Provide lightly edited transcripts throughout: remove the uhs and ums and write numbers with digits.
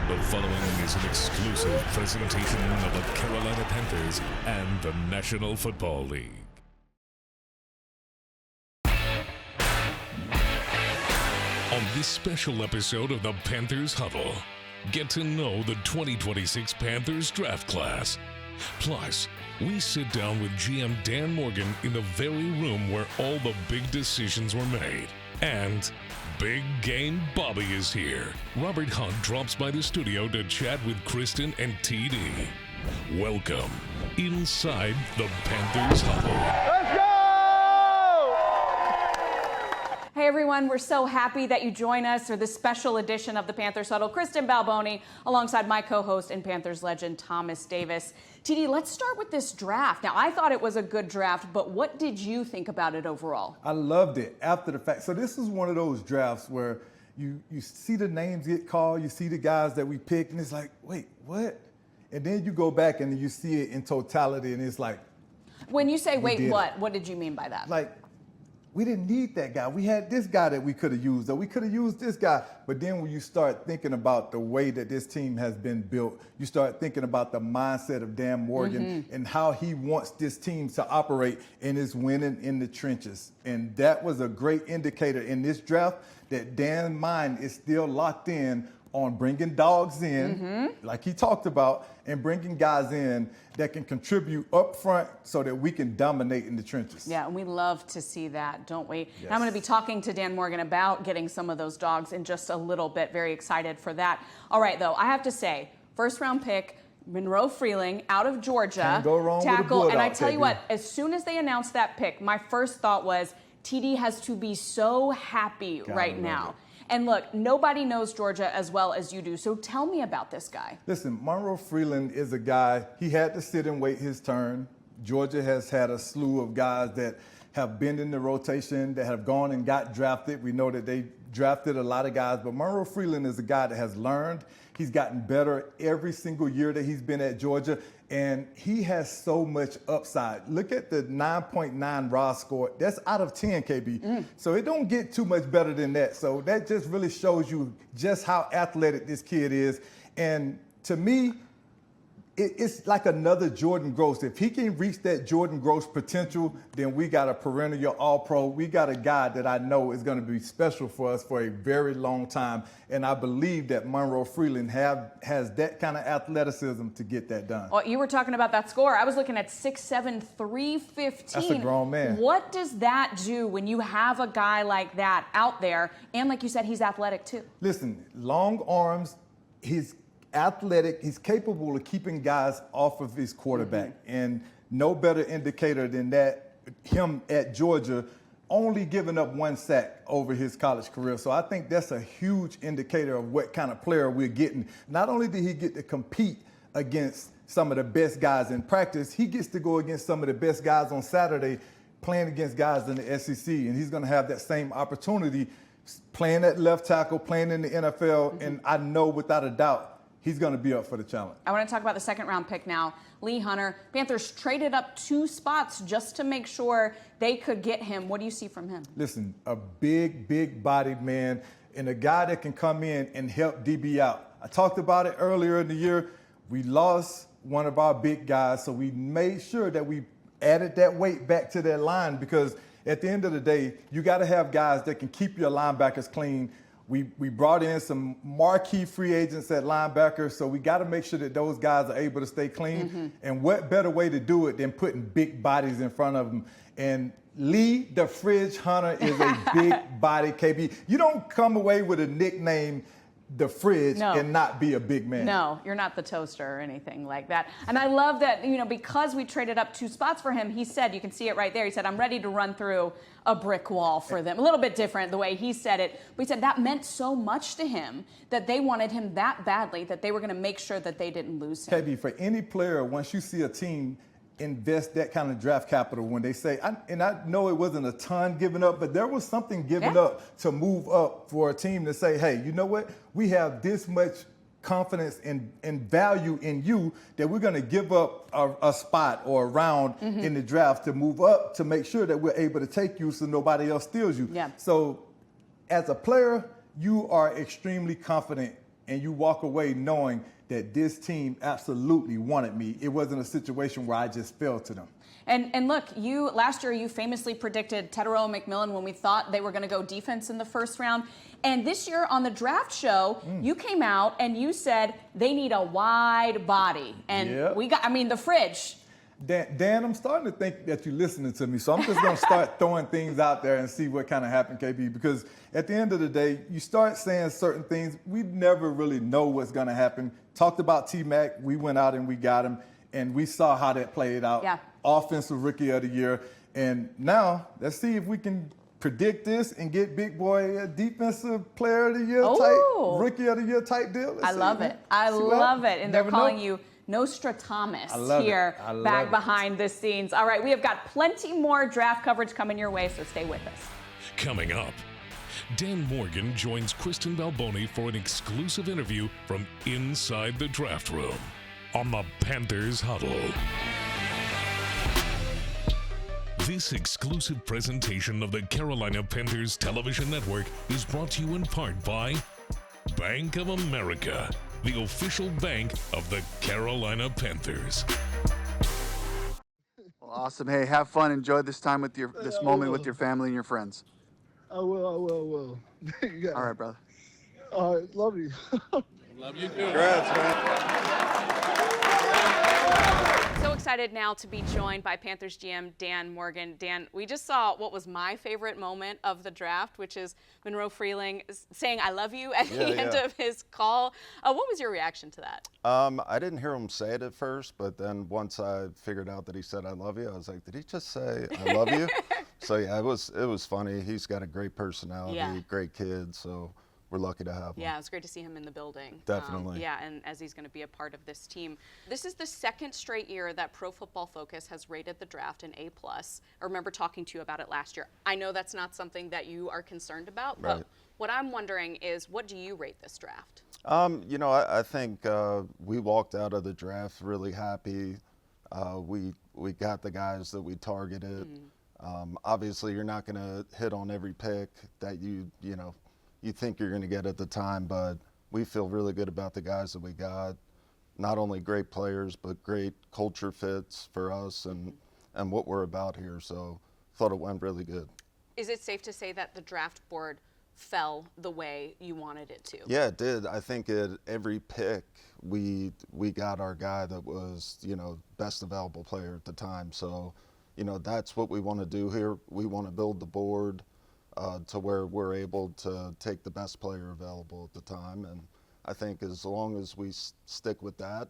The following is an exclusive presentation of the Carolina Panthers and the National Football League. On this special episode of the Panthers Huddle, get to know the 2026 Panthers draft class. Plus, we sit down with GM Dan Morgan in the very room where all the big decisions were made. And Big Game Bobby is here. Robert Hunt drops by the studio to chat with Kristen and T.D. Welcome inside the Panthers Huddle. Let's go! Hey everyone, we're so happy that you join us for this special edition of the Panthers Huddle. Kristen Balboni alongside my co-host and Panthers legend Thomas Davis. TD, let's start with this draft. Now, I thought it was a good draft, but what did you think about it overall? I loved it after the fact. So this is one of those drafts where you see the names get called, you see the guys that we picked, and it's like, wait, what? And then you go back and you see it in totality, and it's like, when you say, wait, what did you mean by that? Like, we didn't need that guy. We had this guy that we could have used, or we could have used this guy. But then when you start thinking about the way that this team has been built, you start thinking about the mindset of Dan Morgan and how he wants this team to operate and is winning in the trenches. And that was a great indicator in this draft that Dan's mind is still locked in on bringing dogs in, like he talked about, and bringing guys in that can contribute up front so that we can dominate in the trenches. Yeah, and we love to see that, don't we? Yes. And I'm going to be talking to Dan Morgan about getting some of those dogs in just a little bit. Very excited for that. All right, though, I have to say, first-round pick, Monroe Freeling out of Georgia. Can't go wrong tackle. with a bulldog, and I tell you baby. what, as soon as they announced that pick, my first thought was, TD has to be so happy right now. And look, nobody knows Georgia as well as you do, so tell me about this guy. Listen, Monroe Freeland is a guy, he had to sit and wait his turn. Georgia has had a slew of guys that have been in the rotation, that have gone and got drafted. We know that they drafted a lot of guys, but Monroe Freeland is a guy that has learned. He's gotten better every single year that he's been at Georgia, and he has so much upside. Look at the 9.9 raw score. That's out of 10, KB. So it don't get too much better than that. So that just really shows you just how athletic this kid is. And to me, it's like another Jordan Gross. If he can reach that Jordan Gross potential, then we got a perennial All-Pro. We got a guy that I know is going to be special for us for a very long time. And I believe that Monroe Freeland has that kind of athleticism to get that done. Well, you were talking about that score. I was looking at 6'7", 315. That's a grown man. What does that do when you have a guy like that out there? And like you said, he's athletic too. Listen, long arms, he's athletic, he's capable of keeping guys off of his quarterback. And no better indicator than that, him at Georgia only giving up 1 sack over his college career. So I think that's a huge indicator of what kind of player we're getting. Not only did he get to compete against some of the best guys in practice, he gets to go against some of the best guys on Saturday playing against guys in the SEC. And he's going to have that same opportunity playing at left tackle, playing in the NFL. And I know without a doubt, he's going to be up for the challenge. I want to talk about the second-round pick now. Lee Hunter. Panthers traded up 2 spots just to make sure they could get him. What do you see from him? Listen, a big-bodied man and a guy that can come in and help DB out. I talked about it earlier in the year. We lost one of our big guys, so we made sure that we added that weight back to that line because at the end of the day, you got to have guys that can keep your linebackers clean. We brought in some marquee free agents at linebacker, so we got to make sure that those guys are able to stay clean. And what better way to do it than putting big bodies in front of them? And Lee the Fridge Hunter is a big body, KB. You don't come away with a nickname, the Fridge, and not be a big man. No, you're not the toaster or anything like that. And I love that, because we traded up 2 spots for him, he said, you can see it right there, he said, I'm ready to run through a brick wall for them. A little bit different the way he said it, but he said that meant so much to him that they wanted him that badly that they were going to make sure that they didn't lose him. KB, for any player, once you see a team invest that kind of draft capital, when they say, and I know it wasn't a ton given up, but there was something given up to move up for a team to say, hey, you know what? We have this much confidence and value in you that we're going to give up a spot or a round in the draft to move up to make sure that we're able to take you so nobody else steals you. Yeah. So as a player, you are extremely confident and you walk away knowing that this team absolutely wanted me. It wasn't a situation where I just fell to them. And look, last year you famously predicted Tetero and McMillan when we thought they were going to go defense in the first round. And this year on the draft show, you came out and you said they need a wide body. And the fridge. Dan, I'm starting to think that you're listening to me, so I'm just going to start throwing things out there and see what kind of happens, KB, because at the end of the day, you start saying certain things, we never really know what's going to happen. Talked about T-Mac, we went out and we got him, and we saw how that played out. Yeah. Offensive Rookie of the Year, and now let's see if we can predict this and get Big Boy a Defensive Player of the Year type, Rookie of the Year type deal. I love it. I love it. And they're calling you Nostradamus here back behind the scenes. All right, we have got plenty more draft coverage coming your way, so stay with us. Coming up, Dan Morgan joins Kristen Balboni for an exclusive interview from inside the draft room on the Panthers Huddle. This exclusive presentation of the Carolina Panthers Television Network is brought to you in part by Bank of America, the official bank of the Carolina Panthers. Well, awesome. Hey, have fun. Enjoy this time with this moment with your family and your friends. I will. All right, brother. All right, love you. Love you too. Congrats, man. So excited now to be joined by Panthers GM Dan Morgan. Dan, we just saw what was my favorite moment of the draft, which is Monroe Freeling saying "I love you" at the end of his call. What was your reaction to that? I didn't hear him say it at first, but then once I figured out that he said "I love you," I was like, "Did he just say I love you?" So yeah, it was funny. He's got a great personality, great kid. So we're lucky to have him. Yeah, it was great to see him in the building. Definitely. And as he's going to be a part of this team. This is the second straight year that Pro Football Focus has rated the draft an A+. I remember talking to you about it last year. I know that's not something that you are concerned about, but what I'm wondering is, what do you rate this draft? I think we walked out of the draft really happy. We got the guys that we targeted. Obviously, you're not going to hit on every pick that you think you're going to get at the time, but we feel really good about the guys that we got. Not only great players, but great culture fits for us and what we're about here. So thought it went really good. Is it safe to say that the draft board fell the way you wanted it to? Yeah, it did. I think at every pick we got our guy that was, best available player at the time. So, that's what we want to do here. We want to build the board to where we're able to take the best player available at the time. And I think as long as we stick with that,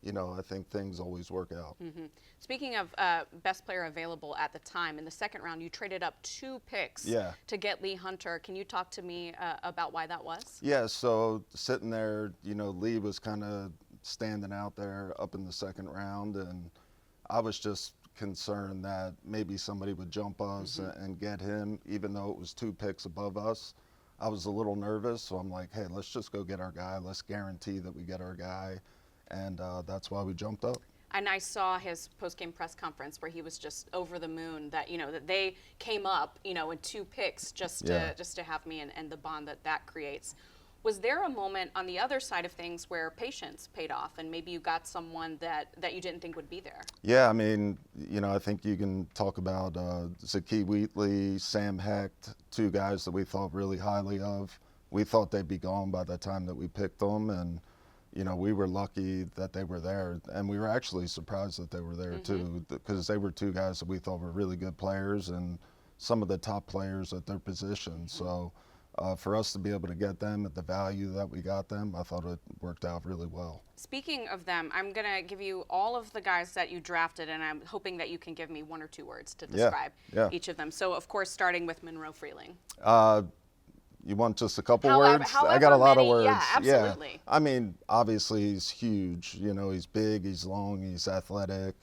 I think things always work out. Speaking of best player available at the time, in the second round, you traded up 2 picks to get Lee Hunter. Can you talk to me about why that was? Yeah, so sitting there, Lee was kind of standing out there up in the second round, and I was just concerned that maybe somebody would jump us and get him, even though it was 2 picks above us. I was a little nervous, so I'm like, hey, let's just go get our guy. Let's guarantee that we get our guy, and that's why we jumped up. And I saw his post-game press conference where he was just over the moon that that they came up in 2 picks just to have me and the bond that creates. Was there a moment on the other side of things where patience paid off and maybe you got someone that you didn't think would be there? Yeah, I mean, I think you can talk about Zakee Wheatley, Sam Hecht, 2 guys that we thought really highly of. We thought they'd be gone by the time that we picked them, and we were lucky that they were there, and we were actually surprised that they were there too, because they were 2 guys that we thought were really good players and some of the top players at their position. So for us to be able to get them at the value that we got them, I thought it worked out really well. Speaking of them, I'm going to give you all of the guys that you drafted, and I'm hoping that you can give me 1 or 2 words to describe each of them. So, of course, starting with Monroe Freeling. You want just a couple words? I got a lot of words. Yeah, absolutely. Yeah. I mean, obviously he's huge. He's big, he's long, he's athletic,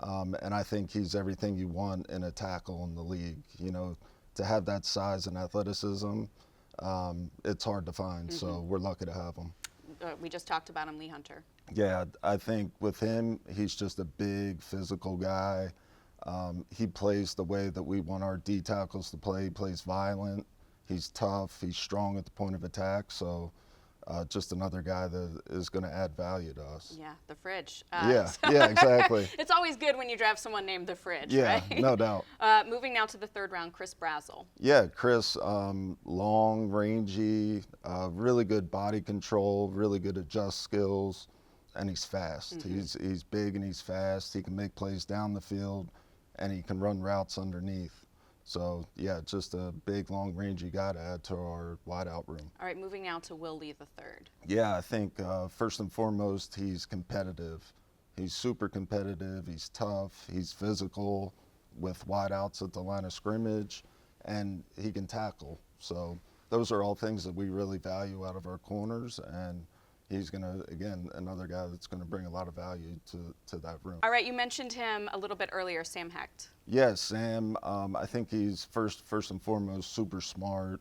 and I think he's everything you want in a tackle in the league. To have that size and athleticism, it's hard to find. So we're lucky to have him. We just talked about him, Lee Hunter. Yeah, I think with him, he's just a big physical guy. He plays the way that we want our D tackles to play. He plays violent. He's tough. He's strong at the point of attack. So just another guy that is going to add value to us. Yeah, the fridge. Yeah, exactly. It's always good when you draft someone named the fridge, Yeah, right? no doubt. Moving now to the third round, Chris Brazzell. Yeah, Chris, long, rangy, really good body control, really good adjust skills, and he's fast. He's big and he's fast. He can make plays down the field, and he can run routes underneath. So, yeah, just a big, long, rangy guy to add to our wideout room. All right, moving now to Will Lee III. Yeah, I think first and foremost, he's competitive. He's super competitive. He's tough. He's physical with wideouts at the line of scrimmage, and he can tackle. So those are all things that we really value out of our corners, and he's going to, again, another guy that's going to bring a lot of value to that room. All right, you mentioned him a little bit earlier, Sam Hecht. Yes, Sam, I think he's first and foremost super smart.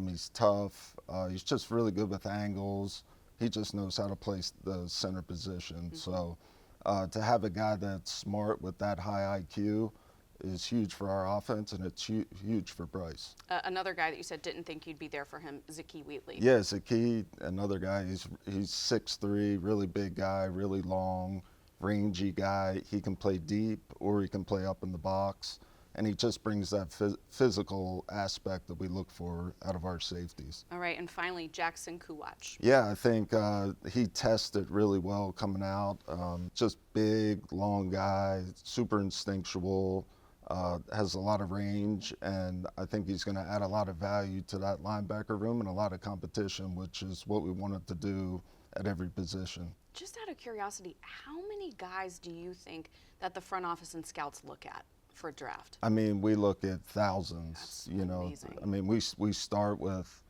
He's tough. He's just really good with angles. He just knows how to place the center position. So to have a guy that's smart with that high IQ is huge for our offense, and it's huge for Bryce. Another guy that you said didn't think you'd be there for him, Zaki Wheatley. Yeah, Zaki, another guy. He's 6'3", really big guy, really long, rangy guy. He can play deep or he can play up in the box, and he just brings that physical aspect that we look for out of our safeties. All right, and finally, Jackson Kuwach. Yeah, I think he tested really well coming out. Just big, long guy, super instinctual. Has a lot of range, and I think he's going to add a lot of value to that linebacker room and a lot of competition, which is what we wanted to do at every position. Just out of curiosity, how many guys do you think that the front office and scouts look at for a draft? I mean, we look at thousands. That's amazing. amazing. I mean, we start with,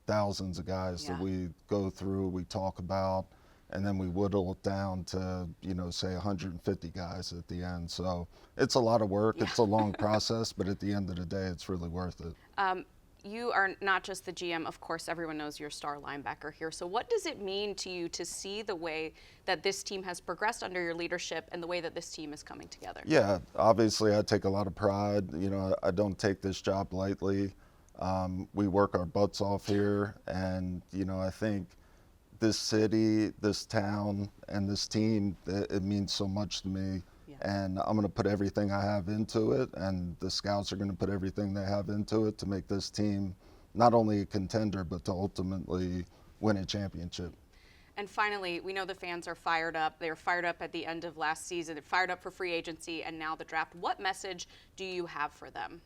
thousands of guys that we go through, we talk about, and then we whittle it down to, say 150 guys at the end. So it's a lot of work. It's a long process, but at the end of the day, it's really worth it. You are not just the GM. Of course, everyone knows you're a star linebacker here. So what does it mean to you to see the way that this team has progressed under your leadership and the way that this team is coming together? Yeah, obviously I take a lot of pride. I don't take this job lightly. We work our butts off here, and, I think this city, this town, and this team, it means so much to me. Yeah. And I'm going to put everything I have into it, and the scouts are going to put everything they have into it to make this team not only a contender, but to ultimately win a championship. And finally, we know the fans are fired up. They were fired up at the end of last season. They're fired up for free agency and now the draft. What message do you have for them?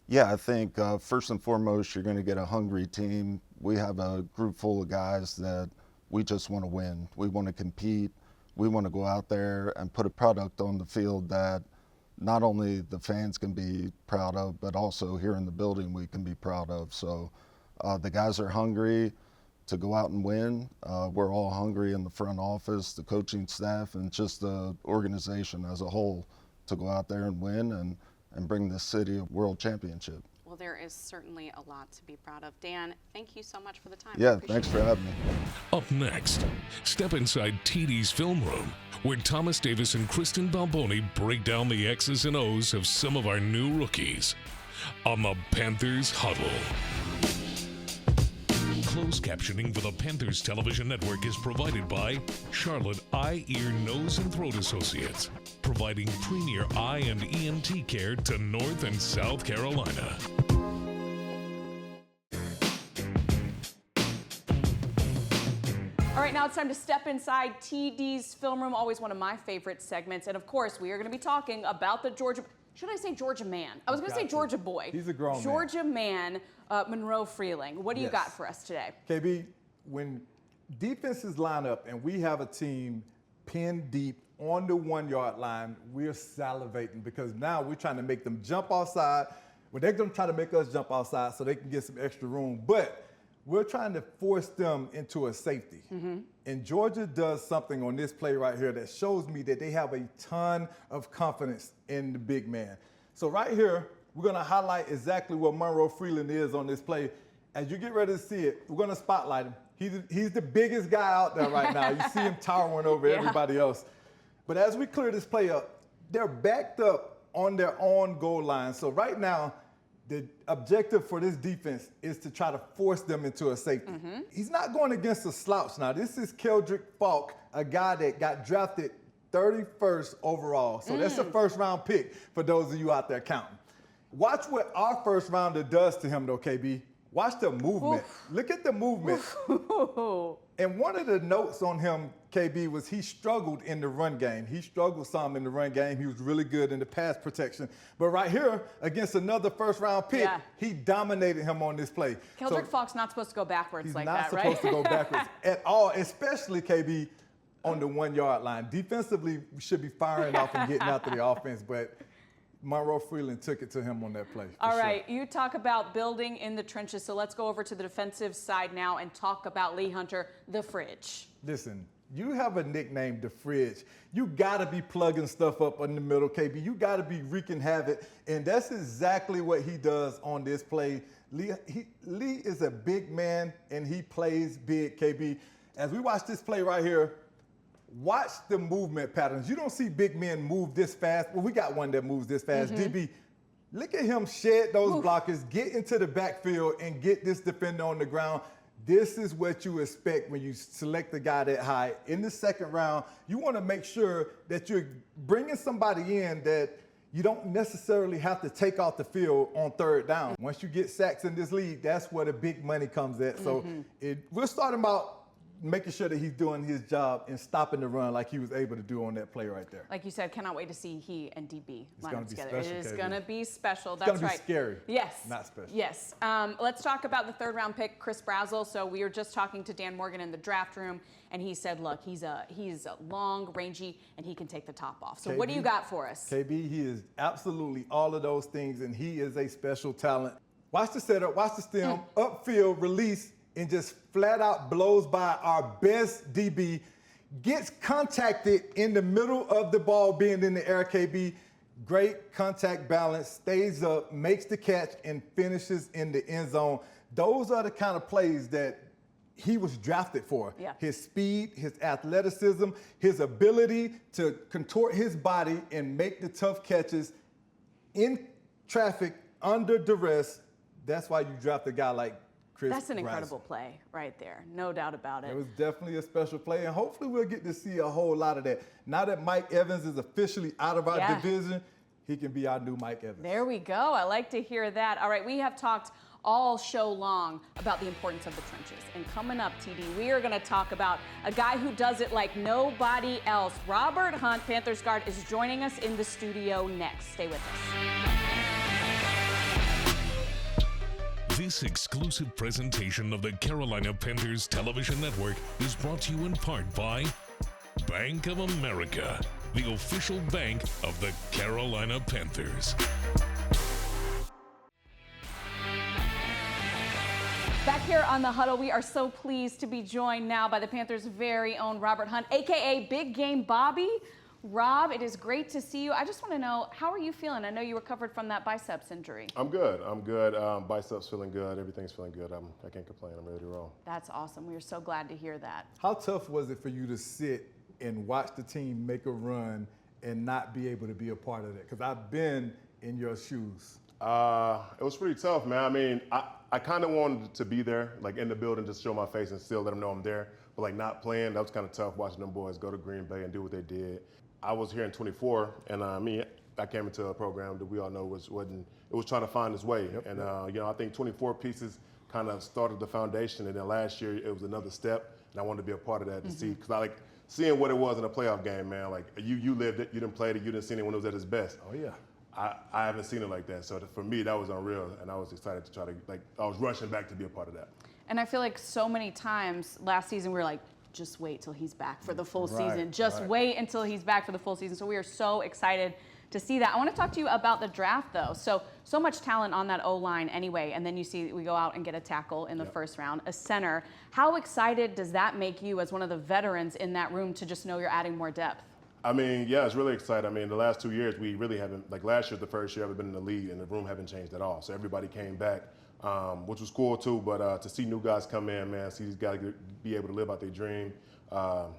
Yeah, I think first and foremost, you're going to get a hungry team. We have a group full of guys that we just want to win. We want to compete. We want to go out there and put a product on the field that not only the fans can be proud of, but also here in the building we can be proud of. So the guys are hungry to go out and win. We're all hungry in the front office, the coaching staff, and just the organization as a whole to go out there and win and bring the city a world championship. Well, there is certainly a lot to be proud of. Dan, thank you so much for the time. Yeah, thanks for having me. Up next, step inside TD's film room, where Thomas Davis and Kristen Balboni break down the X's and O's of some of our new rookies on the Panthers Huddle. Closed captioning for the Panthers Television Network is provided by Charlotte Eye, Ear, Nose, and Throat Associates, providing premier eye and ENT care to North and South Carolina. All right, now it's time to step inside TD's film room, always one of my favorite segments. And of course, we are going to be talking about the Georgia, should I say Georgia man? I was going to say Georgia boy. He's a grown man. Georgia man, Monroe Freeling. What do you got for us today? KB, when defenses line up and we have a team pinned deep on the 1 yard line, we're salivating because now we're trying to make them jump outside. Well, they're going to try to make us jump outside so they can get some extra room. But we're trying to force them into a safety. And Georgia does something on this play right here that shows me that they have a ton of confidence in the big man. So right here, we're going to highlight exactly what Monroe Freeland is on this play. As you get ready to see it, we're going to spotlight him. He's the biggest guy out there right now. You see him towering over everybody else. But as we clear this play up, they're backed up on their own goal line. So right now, The objective for this defense is to try to force them into a safety. He's not going against a slouch now. This is Keldrick Falk, a guy that got drafted 31st overall. So that's a first-round pick for those of you out there counting. Watch what our first rounder does to him, though, KB. Watch the movement. Look at the movement. And one of the notes on him, KB, was he struggled in the run game. He struggled some in the run game. He was really good in the pass protection. But right here, against another first-round pick, he dominated him on this play. Keldrick Falk's not supposed to go backwards like that, right? He's not supposed to go backwards at all, especially, KB, on the 1 yard line. Defensively, we should be firing off and getting after the offense, but Monroe Freeland took it to him on that play. All right, you talk about building in the trenches, so let's go over to the defensive side now and talk about Lee Hunter, the Fridge. Listen, you have a nickname, the Fridge. You gotta be plugging stuff up in the middle, KB. You gotta be wreaking havoc, and that's exactly what he does on this play. Lee is a big man, and he plays big, KB. As we watch this play right here, watch the movement patterns. You don't see big men move this fast. Well, we got one that moves this fast. DB, look at him shed those blockers, get into the backfield, and get this defender on the ground. This is what you expect when you select a guy that high. In the second round, you want to make sure that you're bringing somebody in that you don't necessarily have to take off the field on third down. Once you get sacks in this league, that's where the big money comes at. So we're starting about making sure that he's doing his job and stopping the run like he was able to do on that play right there. Like you said, cannot wait to see he and DB line up together. Special, it is KB. going to be special. It's That's going to be right. scary. Yes. Not special. Yes. Let's talk about the third round pick, Chris Brazzell. So we were just talking to Dan Morgan in the draft room, and he said, look, he's long, rangy, and he can take the top off. So KB, what do you got for us? KB, he is absolutely all of those things, and he is a special talent. Watch the setup, watch the stem, upfield, release, and just flat out blows by our best DB, gets contacted in the middle of the ball being in the air, KB. Great contact balance, stays up, makes the catch, and finishes in the end zone. Those are the kind of plays that he was drafted for. Yeah. His speed, his athleticism, his ability to contort his body and make the tough catches in traffic, under duress. That's why you draft a guy like Chris That's an Brazzell. incredible play right there. No doubt about it. It was definitely a special play, and hopefully we'll get to see a whole lot of that. Now that Mike Evans is officially out of our division, he can be our new Mike Evans. There we go. I like to hear that. All right, we have talked all show long about the importance of the trenches. And coming up, TD, we are going to talk about a guy who does it like nobody else. Robert Hunt, Panthers guard, is joining us in the studio next. Stay with us. This exclusive presentation of the Carolina Panthers Television Network is brought to you in part by Bank of America, the official bank of the Carolina Panthers. Back here on the Huddle, we are so pleased to be joined now by the Panthers' very own Robert Hunt, a.k.a. Big Game Bobby. Rob, it is great to see you. I just want to know, how are you feeling? I know you recovered from that biceps injury. I'm good. Biceps feeling good. Everything's feeling good. I can't complain. I'm ready to roll. That's awesome. We are so glad to hear that. How tough was it for you to sit and watch the team make a run and not be able to be a part of that? Because I've been in your shoes. It was pretty tough, man. I mean, I kind of wanted to be there, like in the building, just show my face and still let them know I'm there. But like not playing, that was kind of tough watching them boys go to Green Bay and do what they did. I was here in 24, and I came into a program that we all know was trying to find its way. And I think 24 pieces kind of started the foundation, and then last year it was another step, and I wanted to be a part of that to see, because I like seeing what it was in a playoff game, man. Like you lived it, you didn't play it, you didn't see it when it was at its best. Oh yeah. I haven't seen it like that, so for me that was unreal, and I was excited to try to I was rushing back to be a part of that. And I feel like so many times last season we were like, just wait till he's back for the full season. Just wait until he's back for the full season. So we are so excited to see that. I want to talk to you about the draft, though. So much talent on that O-line anyway, and then you see we go out and get a tackle in the first round, a center. How excited does that make you as one of the veterans in that room to just know you're adding more depth? I mean, yeah, it's really exciting. I mean, the last 2 years, we really haven't, like last year, the first year I've been in the league, and the room haven't changed at all. So everybody came back, which was cool too. But to see new guys come in, man, see these guys be able to live out their dream,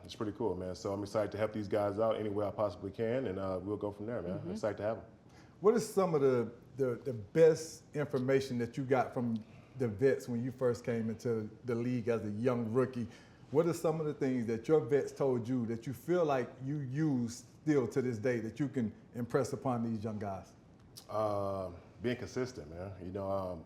it's pretty cool, man. So I'm excited to help these guys out any way I possibly can, and we'll go from there, man. I'm excited to have them. What are some of the the best information that you got from the vets when you first came into the league as a young rookie? What are some of the things that your vets told you that you feel like you use still to this day that you can impress upon these young guys? Being consistent, man. You know,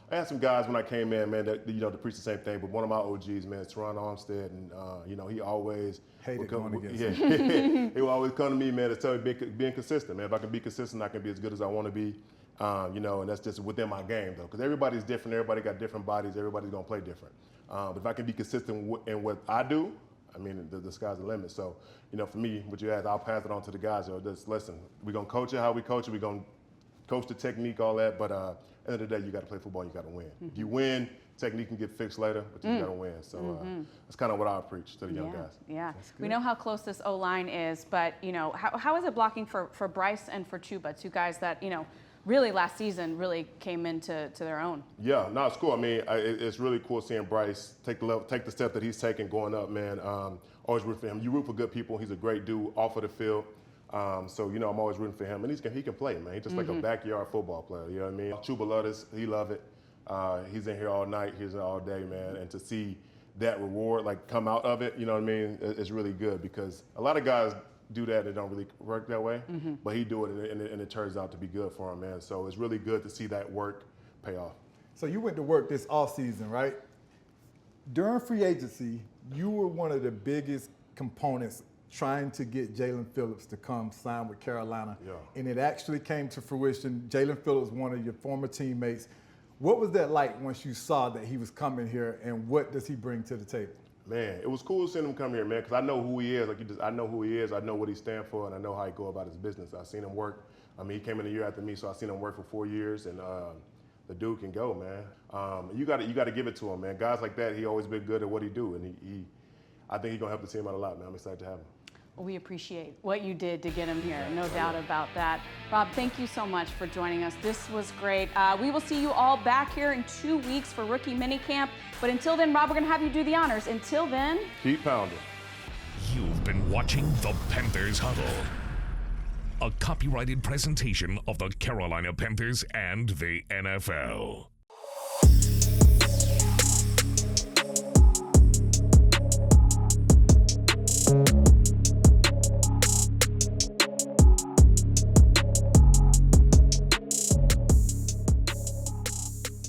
I had some guys when I came in, man, that, you know, to preach the same thing, but one of my OGs, man, Teron Armstead, and, you know, he always hated going against him. He would always come to me, man, to tell me being consistent, man. If I can be consistent, I can be as good as I want to be, you know, and that's just within my game, though, because everybody's different. Everybody got different bodies. Everybody's going to play different. But if I can be consistent in what I do, I mean, the sky's the limit. So, you know, for me, what you asked, I'll pass it on to the guys. You know, just listen, we're going to coach it how we coach it. We're going to coach the technique, all that, but at the end of the day, you got to play football, you got to win. If you win, technique can get fixed later, but you got to win. So that's kind of what I preach to the young guys. Yeah, we know how close this O-line is, but, you know, how is it blocking for Bryce and for Chuba, two guys that, you know, really last season really came into their own? Yeah, no, it's cool. I mean, it's really cool seeing Bryce take the step that he's taking going up, man. Always root for him. You root for good people. He's a great dude off of the field. So, you know, I'm always rooting for him. And he can play, man. He's just like a backyard football player, you know what I mean? Chuba love this. He love it. He's in here all night. He's in all day, man. And to see that reward, like, come out of it, you know what I mean, it's really good because a lot of guys do that and it don't really work that way. But he do it and it turns out to be good for him, man. So it's really good to see that work pay off. So you went to work this offseason, right? During free agency, you were one of the biggest components trying to get Jalen Phillips to come sign with Carolina. Yeah. And it actually came to fruition. Jalen Phillips, one of your former teammates. What was that like once you saw that he was coming here, and what does he bring to the table? Man, it was cool seeing him come here, man, because I know who he is. I know who he is. I know what he stands for, and I know how he go about his business. I've seen him work. I mean, he came in a year after me, so I've seen him work for 4 years, and the dude can go, man. You got to give it to him, man. Guys like that, he always been good at what he do, and I think he's gonna help the team out a lot, man. I'm excited to have him. We appreciate what you did to get him here, no doubt about that. Rob, thank you so much for joining us. This was great. We will see you all back here in 2 weeks for rookie minicamp. But until then, Rob, we're going to have you do the honors. Until then, keep pounding. You've been watching the Panthers Huddle, a copyrighted presentation of the Carolina Panthers and the NFL.